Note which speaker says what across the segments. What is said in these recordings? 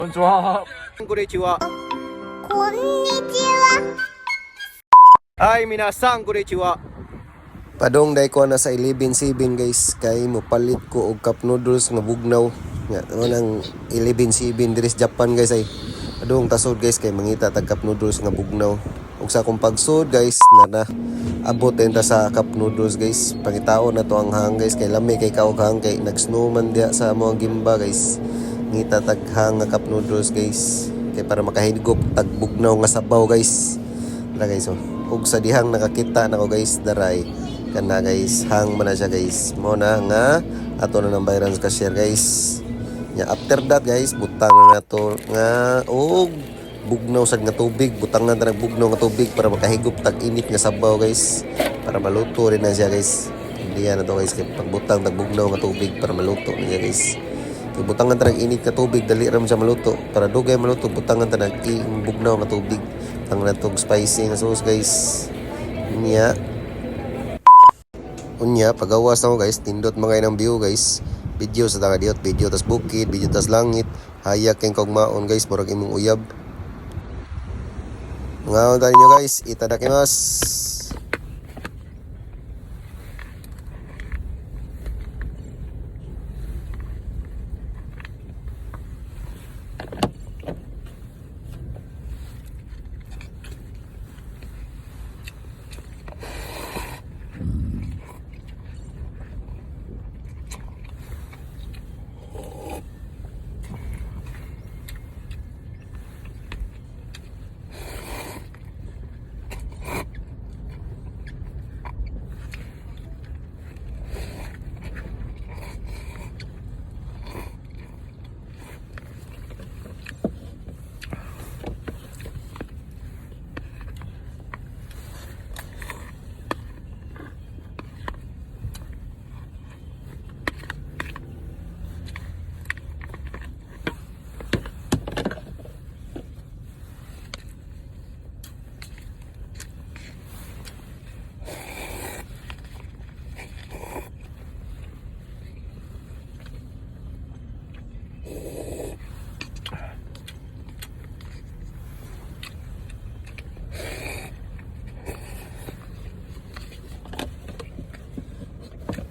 Speaker 1: Konnichiwa.
Speaker 2: Konnichiwa.
Speaker 3: こんにちは。
Speaker 2: Hi, minasan, konnichiwa. Padong day ko na sa 11-7 guys. Kay mopalit ko og cup noodles nga bugnaw. Nga, nang 11-7 diri sa Japan guys ay. Padong tasod guys kay mangita tag cup noodles nga bugnaw. Ug sa akong pagsud guys na abot din ta sa cup noodles guys. Pangitao na to ang hang guys kay lami kay kaog hang kay nag-snow man dia sa among gimba guys. Ngita tag hang nga cup noodles guys. Kay para makahigop tag bugnaw nga sabaw guys. Dara guys oh. Ug sa dihang nakakita nako guys daray kana guys hang man na siya guys. Mo na nga ato na nang bayaran sa cashier guys. Nya after that guys butang na nato nga og bugnaw sad nga tubig, butangan ta ng bugnaw nga tubig para makahigop tag init nga sabaw guys. Para maluto rin na siya guys. Hindi na to guys kay pagbutang tag bugnaw nga tubig para maluto na siya guys. Kay butangan ta ng init nga tubig dali ra man siya maluto. Para dugay maluto butangan ta ng bugnaw nga tubig. Ang natong spicy nga sauce guys. Unya pagawas na ko guys, tindot mga inang view guys. Video sa tanga diot, video tas bukid, video tas langit. Hayak keng kogmaon guys, murag imong uyab. Ngaon tayo nyo guys, itadakimasu.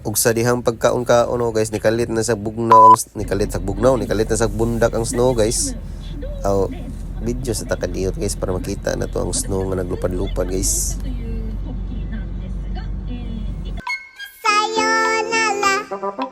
Speaker 2: Ug sa dihang pagkaon-kaon guys, nikalit na sa bugnaw nikalit na sa bundak ang snow guys. Aw video sa takadiyot guys para makita na to ang snow nga naglupad-lupad guys.
Speaker 3: Sayonara.